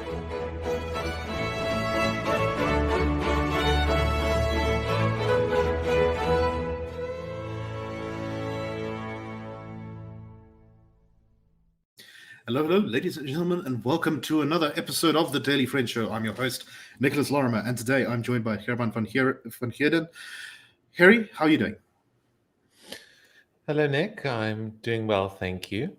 Hello, ladies and gentlemen, and welcome to another episode of the Daily Friend Show. I'm your host, Nicholas Lorimer, and today I'm joined by Gerbrandt van Heerden. Harry, how are you doing? Hello, Nick. I'm doing well, thank you.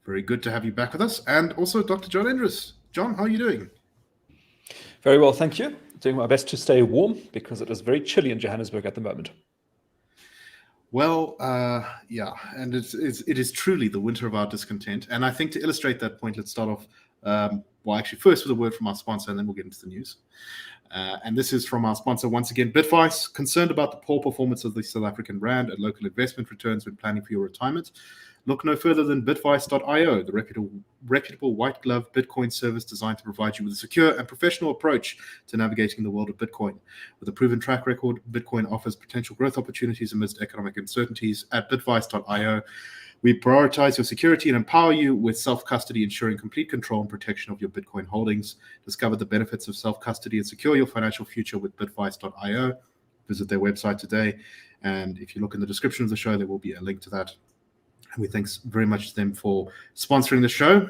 Very good to have you back with us, and also Dr. John Endres. John, how are you doing? Very well, thank you. Doing my best to stay warm because it is very chilly in Johannesburg at the moment. Well, yeah, and it is truly the winter of our discontent. And I think to illustrate that point, let's start off, actually first with a word from our sponsor, and then we'll get into the news. And this is from our sponsor, once again, Bitvice. Concerned about the poor performance of the South African rand and local investment returns when planning for your retirement? Look no further than bitvice.io, the reputable white glove Bitcoin service designed to provide you with a secure and professional approach to navigating the world of Bitcoin. With a proven track record, Bitcoin offers potential growth opportunities amidst economic uncertainties. At bitvice.io, we prioritize your security and empower you with self-custody, ensuring complete control and protection of your Bitcoin holdings. Discover the benefits of self-custody and secure your financial future with bitvice.io. Visit their website today, and if you look in the description of the show, there will be a link to that. And we thanks very much to them for sponsoring the show.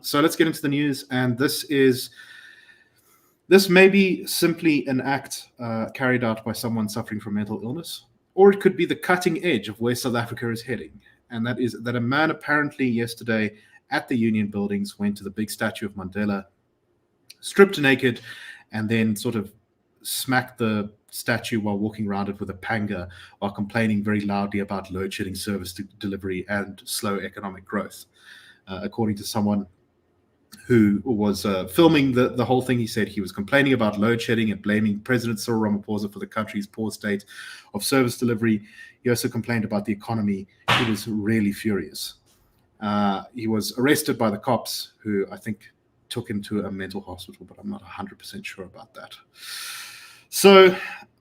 So let's get into the news. And this may be simply an act carried out by someone suffering from mental illness, or it could be the cutting edge of where South Africa is heading. And that is that a man apparently yesterday at the Union Buildings went to the big statue of Mandela, stripped naked, and then sort of smacked the statue while walking around it with a panga, while complaining very loudly about load shedding service delivery and slow economic growth. According to someone who was filming the whole thing, he said he was complaining about load shedding and blaming President Cyril Ramaphosa for the country's poor state of service delivery. He also complained about the economy. He was really furious. He was arrested by the cops, who I think took him to a mental hospital, but I'm not 100% sure about that. So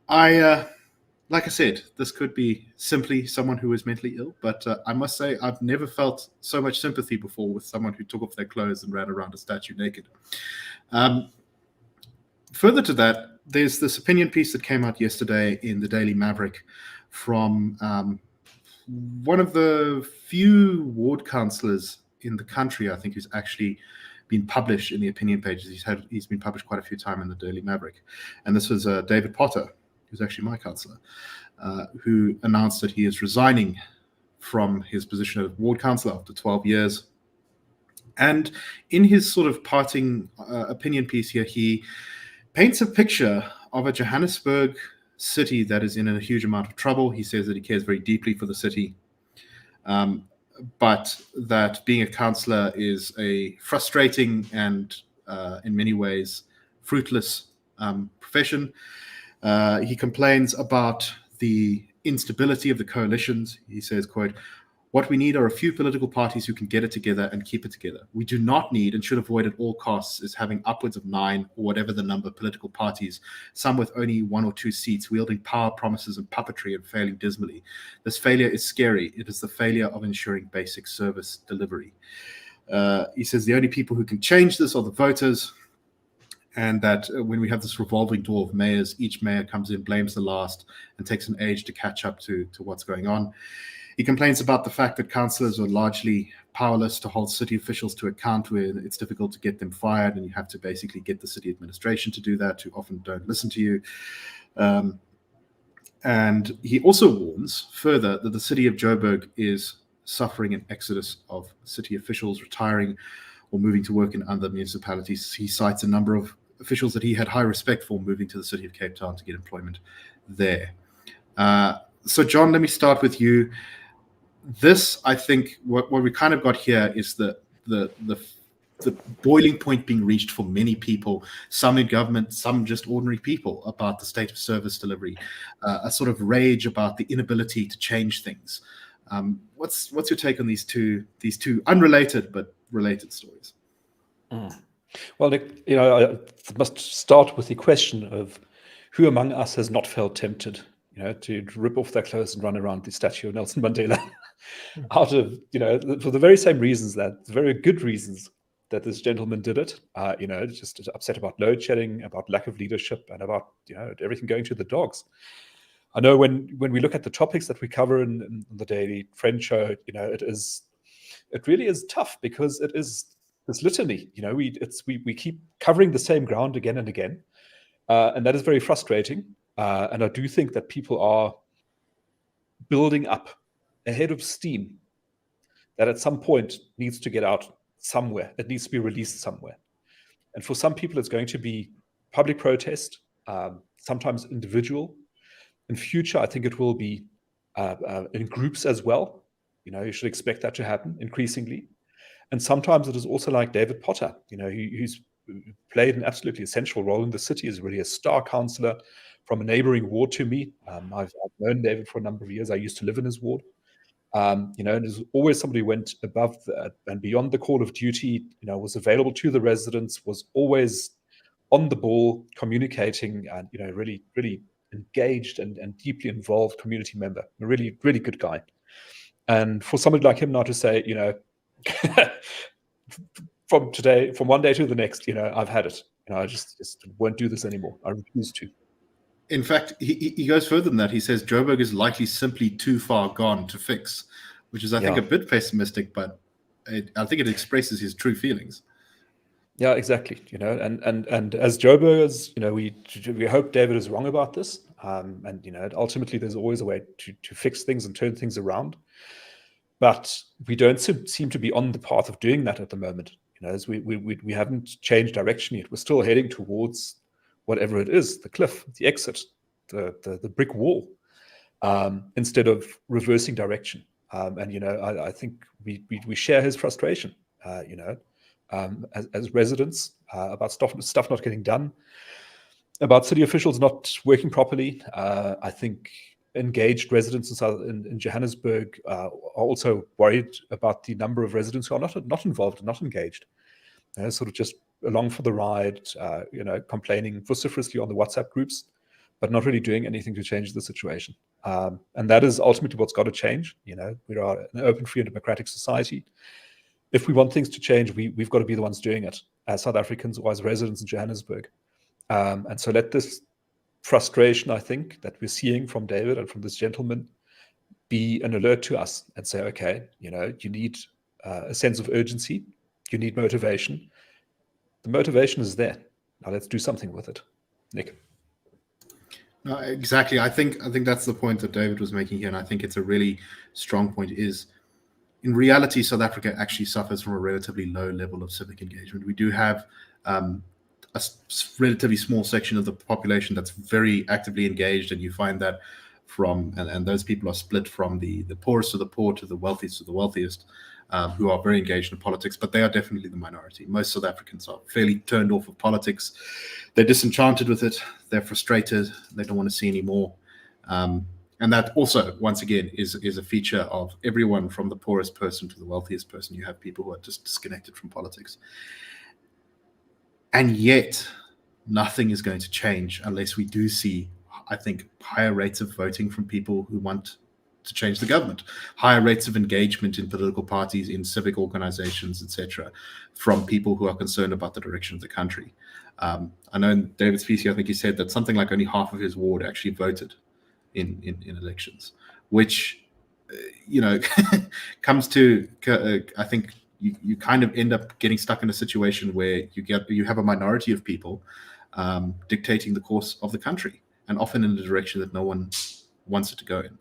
like I said, this could be simply someone who is mentally ill, but I must say I've never felt so much sympathy before with someone who took off their clothes and ran around a statue naked. Further to that, there's this opinion piece that came out yesterday in the Daily Maverick from one of the few ward councillors in the country, I think, who's actually been published in the opinion pages. He's been published quite a few times in the Daily Maverick. And this was David Potter, who's actually my councillor, who announced that he is resigning from his position as ward councillor after 12 years. And in his sort of parting opinion piece here, he paints a picture of a Johannesburg city that is in a huge amount of trouble. He says that he cares very deeply for the city, but that being a councillor is a frustrating and in many ways fruitless profession. He complains about the instability of the coalitions. He says, quote, "What we need are a few political parties who can get it together and keep it together. We do not need and should avoid at all costs is having upwards of 9 or whatever the number of political parties, some with only 1 or 2 seats, wielding power, promises and puppetry and failing dismally. This failure is scary. It is the failure of ensuring basic service delivery." He says the only people who can change this are the voters, and that when we have this revolving door of mayors, each mayor comes in, blames the last, and takes an age to catch up to what's going on. He complains about the fact that councillors are largely powerless to hold city officials to account, where it's difficult to get them fired, and you have to basically get the city administration to do that, who often don't listen to you. And he also warns further that the city of Joburg is suffering an exodus of city officials retiring or moving to work in other municipalities. He cites a number of officials that he had high respect for moving to the city of Cape Town to get employment there. So, John, let me start with you. This, I think, what we kind of got here is the boiling point being reached for many people, some in government, some just ordinary people, about the state of service delivery, a sort of rage about the inability to change things. What's your take on these two unrelated but related stories? Well, I must start with the question of who among us has not felt tempted, to rip off their clothes and run around the statue of Nelson Mandela, out of, for the very same reasons, the very good reasons that this gentleman did it. Just upset about load shedding, about lack of leadership, and about everything going to the dogs. I know when we look at the topics that we cover in the Daily Friend Show, it really is tough, because it is this litany. We keep covering the same ground again and again, and that is very frustrating. And I do think that people are building up a head of steam that at some point needs to get out somewhere. It needs to be released somewhere. And for some people, it's going to be public protest, sometimes individual. In future, I think it will be in groups as well. You should expect that to happen increasingly. And sometimes it is also like David Potter, who's played an absolutely essential role in the city, is really a star councillor from a neighboring ward to me. I've known David for a number of years. I used to live in his ward. And there's always somebody who went above and beyond the call of duty, was available to the residents, was always on the ball, communicating, and, really, really engaged and deeply involved community member, a really, really good guy. And for somebody like him now to say, from one day to the next, I've had it. I just won't do this anymore. I refuse to. In fact, he goes further than that. He says Joburg is likely simply too far gone to fix, which is, I think, a bit pessimistic, but I think it expresses his true feelings. Yeah, exactly. And as Joburgers, we hope David is wrong about this. And ultimately, there's always a way to fix things and turn things around. But we don't seem to be on the path of doing that at the moment. As we haven't changed direction yet. We're still heading towards whatever it is, the cliff, the exit, the brick wall, instead of reversing direction. I think we share his frustration, as residents, about stuff not getting done, about city officials not working properly. I think engaged residents in Johannesburg are also worried about the number of residents who are not involved and not engaged. Sort of just along for the ride, complaining vociferously on the WhatsApp groups, but not really doing anything to change the situation. And that is ultimately what's got to change. We are an open, free, and democratic society. If we want things to change, we've got to be the ones doing it as South Africans or as residents in Johannesburg. And so let this frustration, I think, that we're seeing from David and from this gentleman be an alert to us and say, okay, you need a sense of urgency. You need motivation. The motivation is there. Now let's do something with it. Nick. No, exactly. I think that's the point that David was making here, and I think it's a really strong point. Is in reality, South Africa actually suffers from a relatively low level of civic engagement. We do have a relatively small section of the population that's very actively engaged, and you find that and those people are split from the poorest of the poor to the wealthiest of the wealthiest, who are very engaged in politics, but they are definitely the minority. Most South Africans are fairly turned off of politics. They're disenchanted with it. They're frustrated. They don't want to see any more. And that also, once again, is a feature of everyone from the poorest person to the wealthiest person. You have people who are just disconnected from politics. And yet, nothing is going to change unless we do see, I think, higher rates of voting from people who want to change the government, higher rates of engagement in political parties, in civic organizations, etc., from people who are concerned about the direction of the country. I know in David's piece here, I think he said that something like only half of his ward actually voted in elections, which, comes to, I think, you kind of end up getting stuck in a situation where you have a minority of people dictating the course of the country, and often in a direction that no one wants it to go in.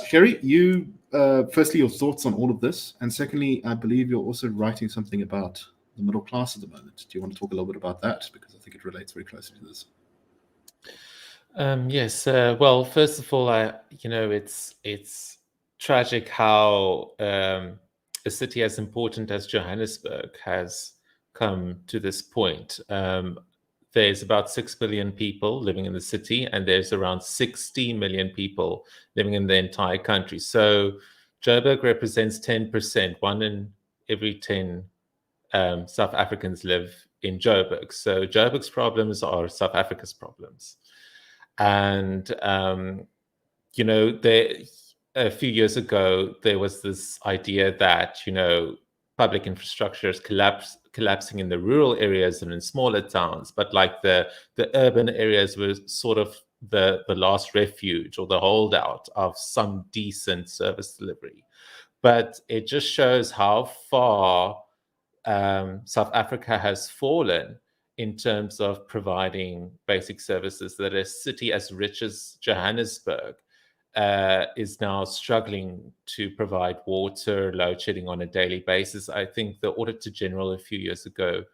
Sherry, you firstly, your thoughts on all of this, and secondly, I believe you're also writing something about the middle class at the moment. Do you want to talk a little bit about that, because I think it relates very closely to this? Yes. Well, first of all, it's tragic how a city as important as Johannesburg has come to this point. There's about 6 billion people living in the city, and there's around 60 million people living in the entire country. So Joburg represents 10%. 1 in every 10 South Africans live in Joburg. So Joburg's problems are South Africa's problems. And, a few years ago, there was this idea that, public infrastructure is collapsing in the rural areas and in smaller towns, but like the urban areas were sort of the last refuge or the holdout of some decent service delivery. But it just shows how far South Africa has fallen in terms of providing basic services, that a city as rich as Johannesburg is now struggling to provide water, load shedding on a daily basis. I think the Auditor General a few years ago,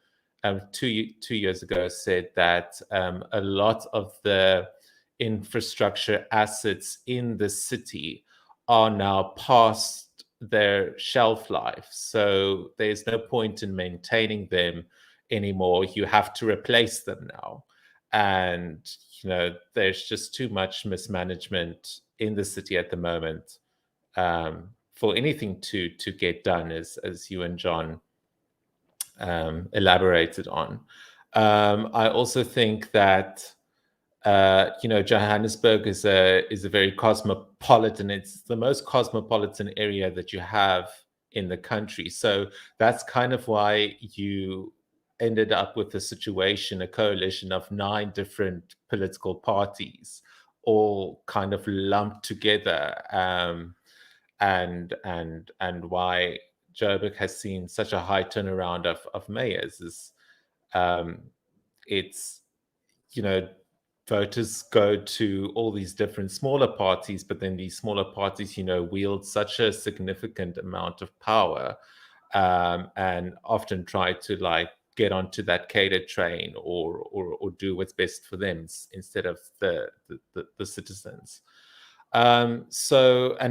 2 years ago, said that a lot of the infrastructure assets in the city are now past their shelf life. So there's no point in maintaining them anymore. You have to replace them now. And, there's just too much mismanagement in the city at the moment for anything to get done, as you and John elaborated on. I also think that Johannesburg is a very cosmopolitan. It's the most cosmopolitan area that you have in the country. So that's kind of why you ended up with a coalition of 9 different political parties, all kind of lumped together, and why Joburg has seen such a high turnaround of mayors is it's voters go to all these different smaller parties, but then these smaller parties wield such a significant amount of power, and often try to get onto that cater train or do what's best for them instead of the citizens. And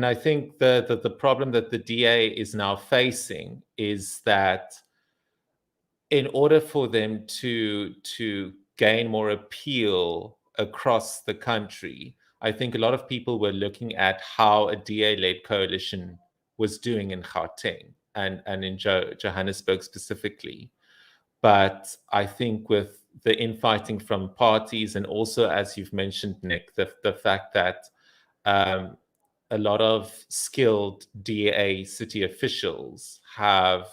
I think the problem that the DA is now facing is that in order for them to gain more appeal across the country, I think a lot of people were looking at how a DA-led coalition was doing in Gauteng and in Johannesburg specifically. But I think with the infighting from parties, and also, as you've mentioned, Nick, the fact that a lot of skilled DA city officials have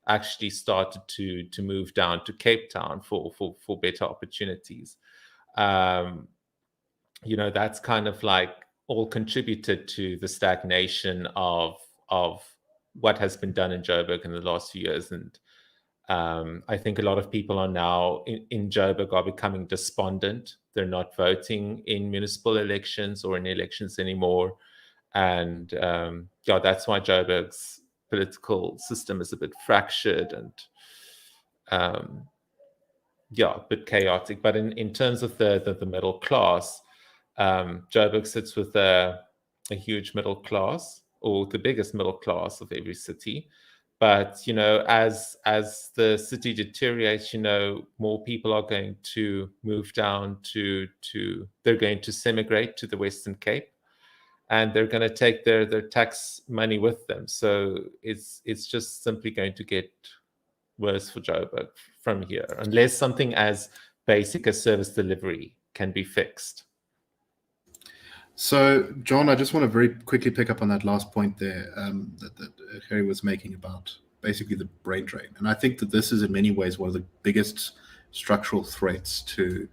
actually started to move down to Cape Town for better opportunities. That's kind of all contributed to the stagnation of what has been done in Joburg in the last few years. And I think a lot of people are now in Joburg are becoming despondent. They're not voting in municipal elections or in elections anymore. And that's why Joburg's political system is a bit fractured and a bit chaotic. But in terms of the middle class, Joburg sits with a huge middle class, or the biggest middle class of every city. But as the city deteriorates, more people are going to move down they're going to semigrate to the Western Cape, and they're going to take their tax money with them. So it's just simply going to get worse for Joburg from here, unless something as basic as service delivery can be fixed. So, John, I just want to very quickly pick up on that last point there that Harry was making about basically the brain drain. And I think that this is in many ways one of the biggest structural threats to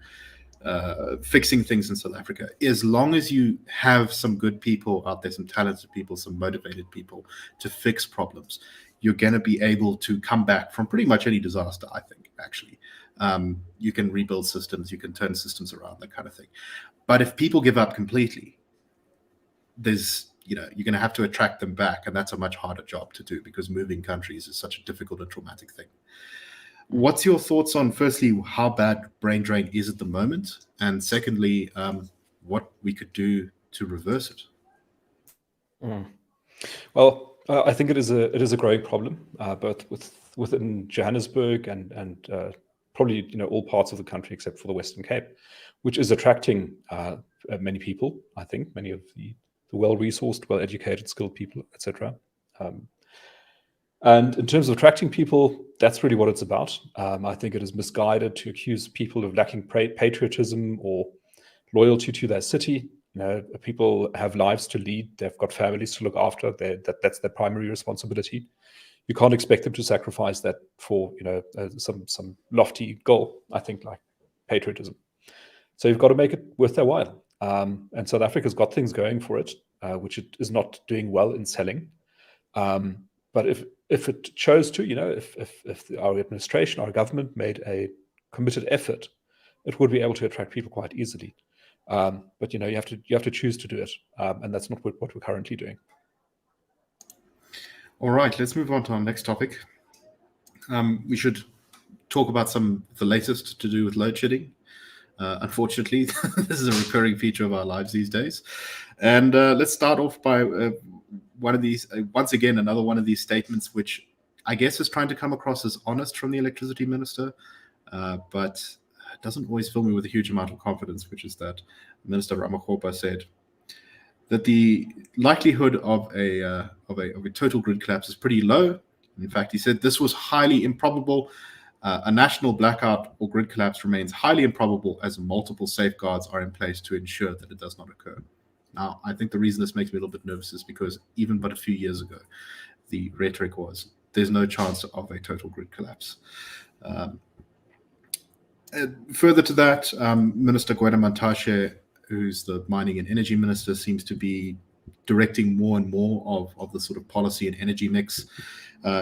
fixing things in South Africa. As long as you have some good people out there, some talented people, some motivated people to fix problems, you're going to be able to come back from pretty much any disaster, I think, actually. You can rebuild systems, you can turn systems around, that kind of thing. But if people give up completely, you're going to have to attract them back, and that's a much harder job to do because moving countries is such a difficult and traumatic thing. What's your thoughts on, firstly, how bad brain drain is at the moment, and secondly, what we could do to reverse it? Well, I think it is a growing problem, both within Johannesburg and probably all parts of the country except for the Western Cape, which is attracting many people. I think many of the well-resourced, well-educated, skilled people, etc. And in terms of attracting people, that's really what it's about. I think it is misguided to accuse people of lacking patriotism or loyalty to their city. People have lives to lead. They've got families to look after. That's their primary responsibility. you can't expect them to sacrifice that for some lofty goal, I think, like patriotism. So you've got to make it worth their while. And South Africa's got things going for it, which it is not doing well in selling. But if it chose to, if our administration, our government made a committed effort, it would be able to attract people quite easily. But you have to choose to do it, and that's not what we're currently doing. All right, let's move on to our next topic. We should talk about some of the latest to do with load shedding. Unfortunately, this is a recurring feature of our lives these days. And let's start off by one of these, once again, another one of these statements, which I guess is trying to come across as honest from the electricity minister, but it doesn't always fill me with a huge amount of confidence, which is that Minister Ramakgopa said that the likelihood of a total grid collapse is pretty low. In fact, he said this was highly improbable. A national blackout or grid collapse remains highly improbable as multiple safeguards are in place to ensure that it does not occur. Now, I think the reason this makes me a little bit nervous is because even but a few years ago, the rhetoric was there's no chance of a total grid collapse. Further to that, Minister Gerbrandt, who's the mining and energy minister, seems to be directing more and more of the sort of policy and energy mix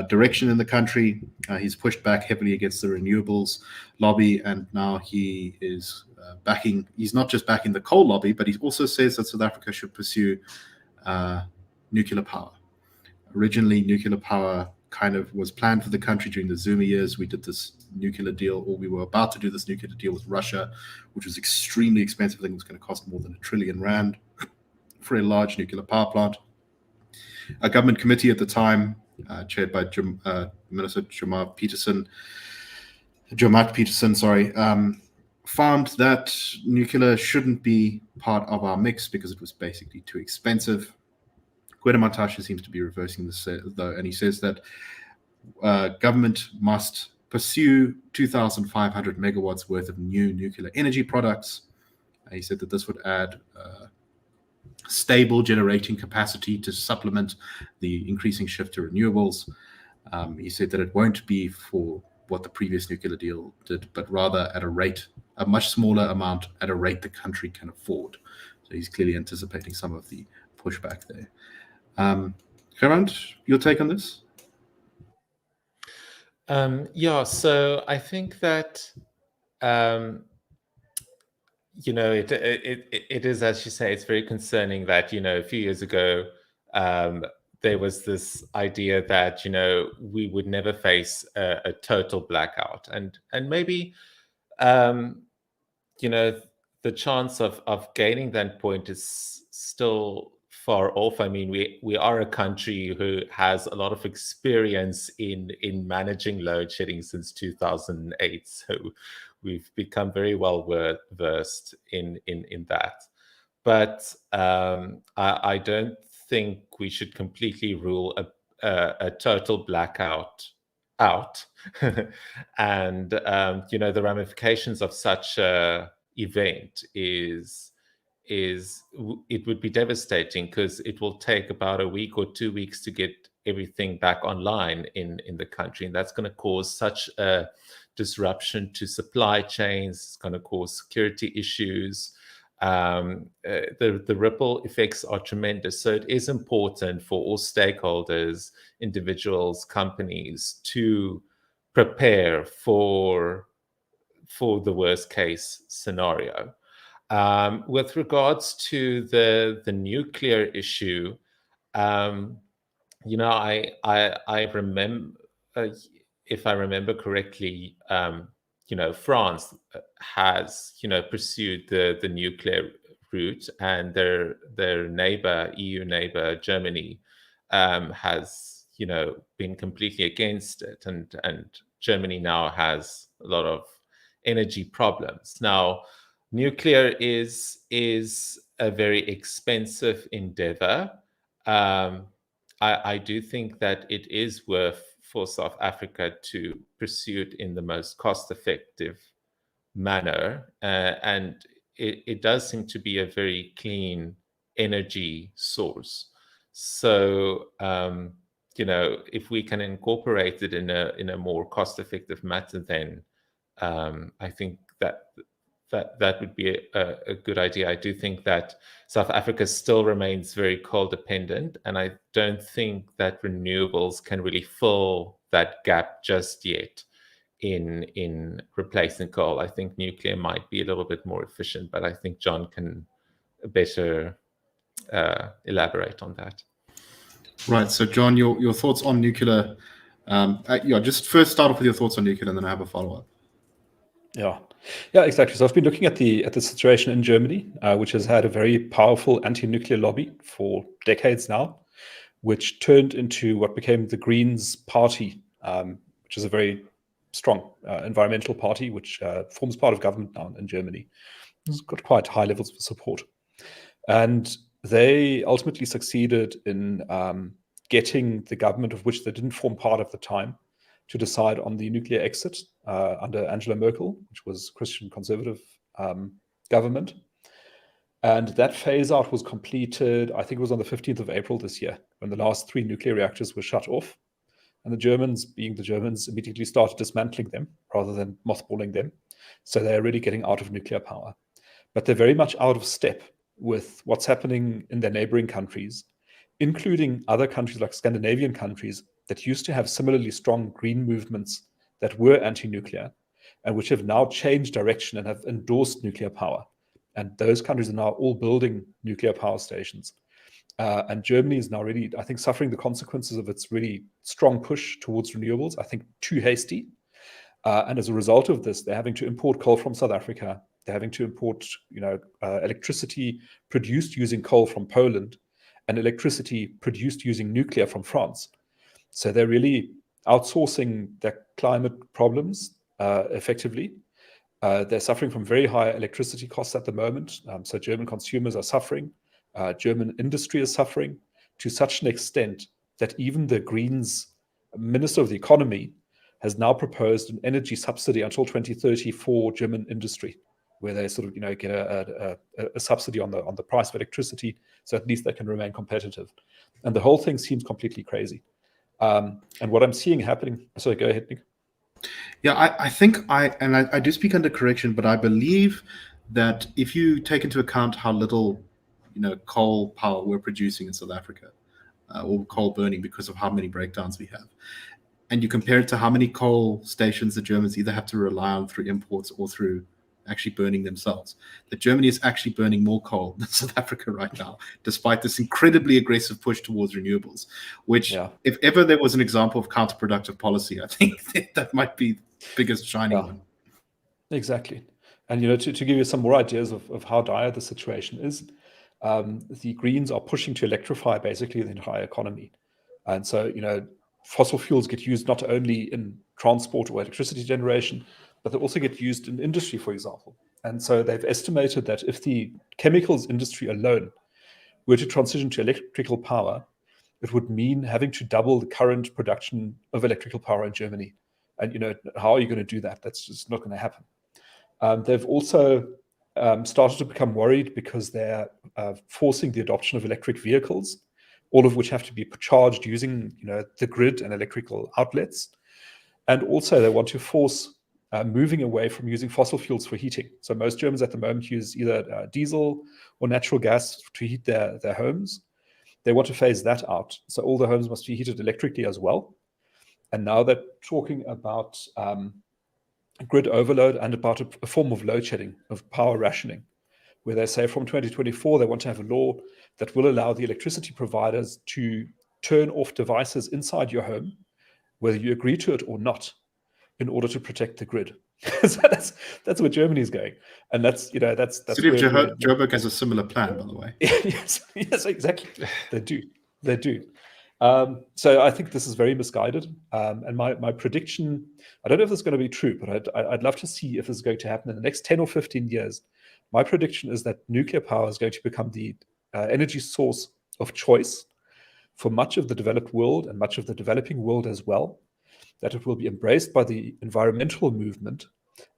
direction in the country. He's pushed back heavily against the renewables lobby, and now he is he's not just backing the coal lobby, but he also says that South Africa should pursue nuclear power. Originally, nuclear power kind of was planned for the country during the Zuma years. We did this nuclear deal, or we were about to do this nuclear deal with Russia, which was extremely expensive. I think it was going to cost more than R1 trillion for a large nuclear power plant. A government committee at the time, chaired by Minister Jomat Peterson, found that nuclear shouldn't be part of our mix because it was basically too expensive. Gerbrandt seems to be reversing this, though, and he says that government must pursue 2,500 megawatts worth of new nuclear energy products. He said that this would add stable generating capacity to supplement the increasing shift to renewables. He said that it won't be for what the previous nuclear deal did, but rather at a much smaller amount, at a rate the country can afford. So he's clearly anticipating some of the pushback there. Gerbrandt, your take on this? So I think that it is, as you say, it's very concerning that a few years ago there was this idea that we would never face a total blackout, and maybe the chance of gaining that point is still far off. I mean, we are a country who has a lot of experience in managing load shedding since 2008, so we've become very well versed in that. But I don't think we should completely rule a total blackout out. And the ramifications of such a event it would be devastating, because it will take about a week or 2 weeks to get everything back online in the country, and that's going to cause such a disruption to supply chains. It's going to cause security issues. The ripple effects are tremendous. So it is important for all stakeholders, individuals, companies, to prepare for the worst case scenario. With regards to the nuclear issue, I remember, if I remember correctly, France has pursued the nuclear route, and their neighbor, EU neighbor, Germany, has been completely against it, and Germany now has a lot of energy problems. Now, nuclear is a very expensive endeavor. I do think that it is worth for South Africa to pursue it in the most cost-effective manner, and it does seem to be a very clean energy source. So if we can incorporate it in a more cost-effective manner, then I think that would be a good idea. I do think that South Africa still remains very coal dependent, and I don't think that renewables can really fill that gap just yet in replacing coal. I think nuclear might be a little bit more efficient, but I think John can better elaborate on that. Right. So, John, your thoughts on nuclear? Just first start off with your thoughts on nuclear, and then I have a follow-up. Yeah, exactly. So I've been looking at the situation in Germany, which has had a very powerful anti-nuclear lobby for decades now, which turned into what became the Greens Party, which is a very strong environmental party, which forms part of government now in Germany. It's got quite high levels of support. And they ultimately succeeded in getting the government, of which they didn't form part at the time, to decide on the nuclear exit under Angela Merkel, which was Christian conservative government. And that phase out was completed, I think it was on the 15th of April this year, when the last 3 nuclear reactors were shut off. And the Germans, being the Germans, immediately started dismantling them rather than mothballing them. So they're really getting out of nuclear power. But they're very much out of step with what's happening in their neighboring countries, including other countries like Scandinavian countries that used to have similarly strong green movements that were anti-nuclear and which have now changed direction and have endorsed nuclear power. And those countries are now all building nuclear power stations. And Germany is now really, I think, suffering the consequences of its really strong push towards renewables, I think too hasty. And as a result of this, they're having to import coal from South Africa. They're having to import, electricity produced using coal from Poland and electricity produced using nuclear from France. So they're really outsourcing their climate problems effectively. They're suffering from very high electricity costs at the moment. So German consumers are suffering. German industry is suffering to such an extent that even the Greens Minister of the Economy has now proposed an energy subsidy until 2030 for German industry, where they sort of get a subsidy on the price of electricity, so at least they can remain competitive. And the whole thing seems completely crazy. And what I'm seeing happening. Sorry, go ahead, Nick. Yeah, I think I do speak under correction, but I believe that if you take into account how little coal power we're producing in South Africa, or coal burning because of how many breakdowns we have, and you compare it to how many coal stations the Germans either have to rely on through imports or through actually burning themselves, that Germany is actually burning more coal than South Africa right now, despite this incredibly aggressive push towards renewables, which if ever there was an example of counterproductive policy, I think that might be the biggest shining one. Exactly. And to give you some more ideas of how dire the situation is, the Greens are pushing to electrify basically the entire economy. And so, fossil fuels get used not only in transport or electricity generation, but they also get used in industry, for example. And so they've estimated that if the chemicals industry alone were to transition to electrical power, it would mean having to double the current production of electrical power in Germany. And, how are you going to do that? That's just not going to happen. They've also started to become worried because they're forcing the adoption of electric vehicles, all of which have to be charged using the grid and electrical outlets. And also they want to force moving away from using fossil fuels for heating. So most Germans at the moment use either diesel or natural gas to heat their homes. They want to phase that out. So all the homes must be heated electrically as well. And now they're talking about grid overload and about a form of load shedding, of power rationing, where they say from 2024, they want to have a law that will allow the electricity providers to turn off devices inside your home, whether you agree to it or not, in order to protect the grid. So that's where Germany is going. And that's City of Joburg has a similar plan, by the way. yes, exactly. They do. So I think this is very misguided. And my prediction, I don't know if this is going to be true, but I'd love to see if this is going to happen in the next 10 or 15 years. My prediction is that nuclear power is going to become the energy source of choice for much of the developed world and much of the developing world as well, that it will be embraced by the environmental movement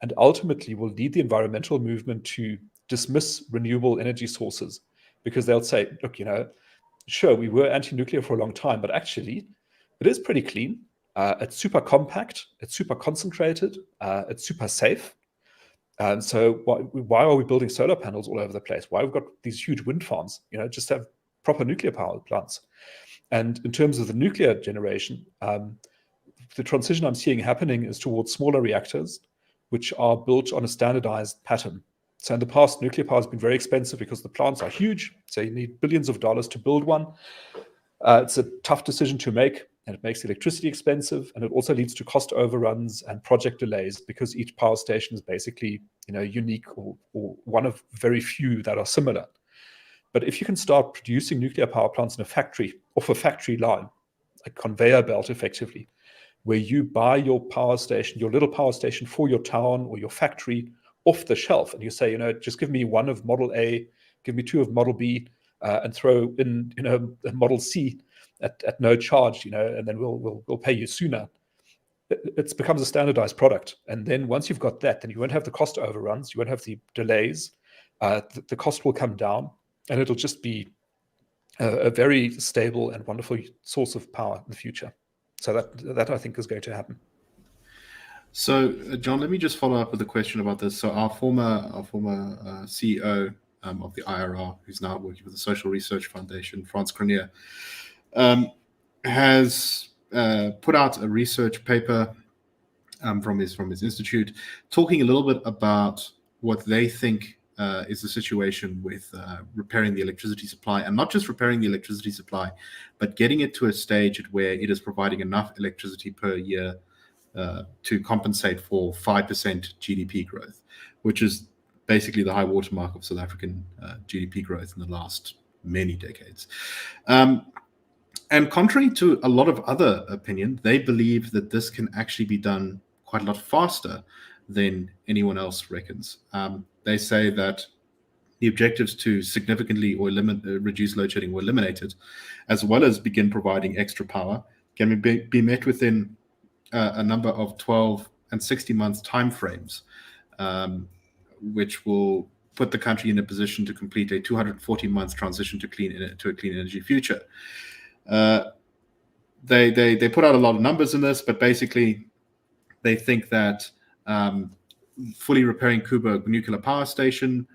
and ultimately will lead the environmental movement to dismiss renewable energy sources, because they'll say, look, sure, we were anti-nuclear for a long time, but actually It is pretty clean. It's super compact. It's super concentrated. It's super safe. And so why are we building solar panels all over the place? Why we've got these huge wind farms? Just have proper nuclear power plants. And in terms of the nuclear generation, the transition I'm seeing happening is towards smaller reactors, which are built on a standardized pattern. So in the past, nuclear power has been very expensive because the plants are huge. So you need billions of dollars to build one. It's a tough decision to make, and it makes electricity expensive, and it also leads to cost overruns and project delays because each power station is basically, unique or one of very few that are similar. But if you can start producing nuclear power plants in a factory, off a factory line, a conveyor belt effectively, where you buy your power station, your little power station for your town or your factory off the shelf, and you say, just give me one of Model A, give me two of Model B, and throw in, a Model C at no charge, and then we'll pay you sooner. It becomes a standardized product, and then once you've got that, then you won't have the cost overruns, you won't have the delays, the cost will come down, and it'll just be a very stable and wonderful source of power in the future. So that I think is going to happen. So, John, let me just follow up with a question about this. So, our former CEO of the IRR, who's now working for the Social Research Foundation, Frans Cronje, has put out a research paper from his institute, talking a little bit about what they think is the situation with repairing the electricity supply, and not just repairing the electricity supply, but getting it to a stage at where it is providing enough electricity per year to compensate for 5% GDP growth, which is basically the high watermark of South African GDP growth in the last many decades. And contrary to a lot of other opinion, they believe that this can actually be done quite a lot faster than anyone else reckons. They say that the objectives to significantly or reduce load shedding were eliminated, as well as begin providing extra power, can be met within a number of 12 and 60 months timeframes, which will put the country in a position to complete a 240 months transition to a clean energy future. They put out a lot of numbers in this, but basically they think that fully repairing Kuba nuclear power station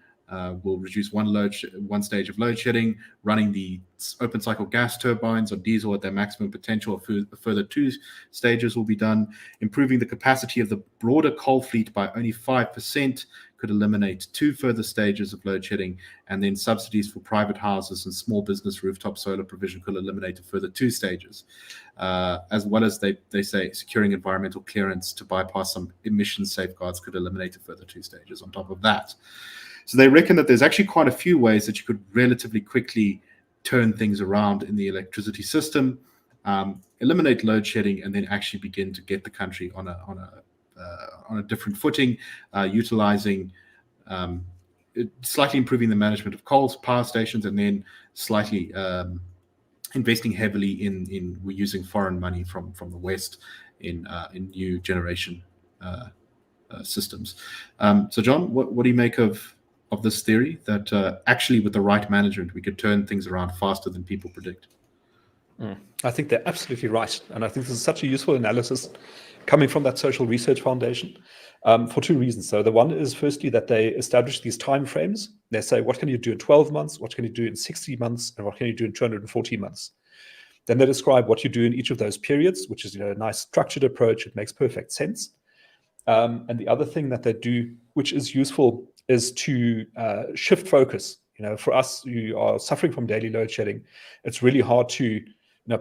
will reduce one stage of load shedding. Running the open cycle gas turbines on diesel at their maximum potential, a further 2 stages will be done. Improving the capacity of the broader coal fleet by only 5% could eliminate 2 further stages of load shedding, and then subsidies for private houses and small business rooftop solar provision could eliminate a further 2 stages, as well as they say securing environmental clearance to bypass some emission safeguards could eliminate a further 2 stages on top of that. So they reckon that there's actually quite a few ways that you could relatively quickly turn things around in the electricity system, eliminate load shedding, and then actually begin to get the country on a different footing, utilizing, slightly improving the management of coal power stations, and then slightly investing heavily in we're using foreign money from the West in new generation systems. So, John, what do you make of this theory that actually with the right management we could turn things around faster than people predict? I think they're absolutely right. And I think this is such a useful analysis coming from that Social Research Foundation for 2 reasons. So the one is firstly that they establish these time frames. They say, what can you do in 12 months? What can you do in 60 months? And what can you do in 240 months? Then they describe what you do in each of those periods, which is a nice structured approach. It makes perfect sense. And the other thing that they do, which is useful, is to shift focus. For us who are suffering from daily load shedding, it's really hard to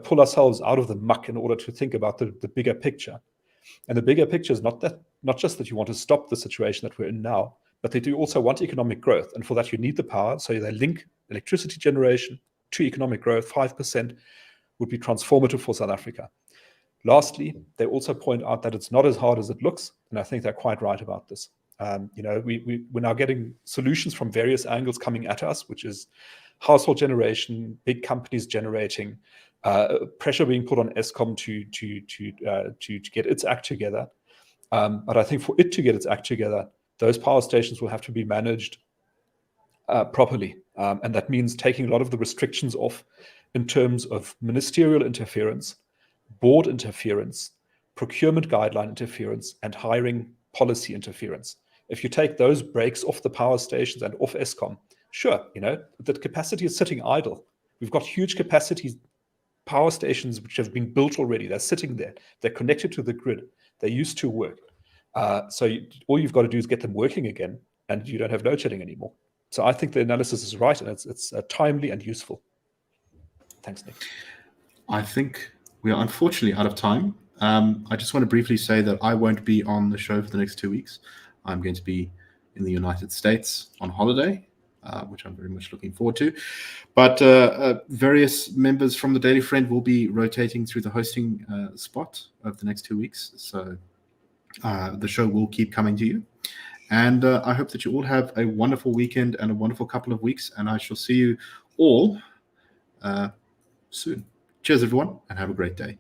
pull ourselves out of the muck in order to think about the bigger picture. And the bigger picture is not just that you want to stop the situation that we're in now, but they do also want economic growth. And for that, you need the power. So they link electricity generation to economic growth. 5% would be transformative for South Africa. Lastly, they also point out that it's not as hard as it looks. And I think they're quite right about this. We're now getting solutions from various angles coming at us, which is household generation, big companies generating, pressure being put on Eskom to get its act together. But I think for it to get its act together, those power stations will have to be managed properly. And that means taking a lot of the restrictions off in terms of ministerial interference, board interference, procurement guideline interference, and hiring policy interference. If you take those breaks off the power stations and off Eskom, sure, the capacity is sitting idle. We've got huge capacity power stations which have been built already. They're sitting there. They're connected to the grid. They used to work. All you've got to do is get them working again, and you don't have load shedding anymore. So I think the analysis is right, and it's timely and useful. Thanks, Nick. I think we are unfortunately out of time. I just want to briefly say that I won't be on the show for the next 2 weeks. I'm going to be in the United States on holiday, which I'm very much looking forward to. But various members from the Daily Friend will be rotating through the hosting spot over the next 2 weeks. So the show will keep coming to you. And I hope that you all have a wonderful weekend and a wonderful couple of weeks. And I shall see you all soon. Cheers, everyone, and have a great day.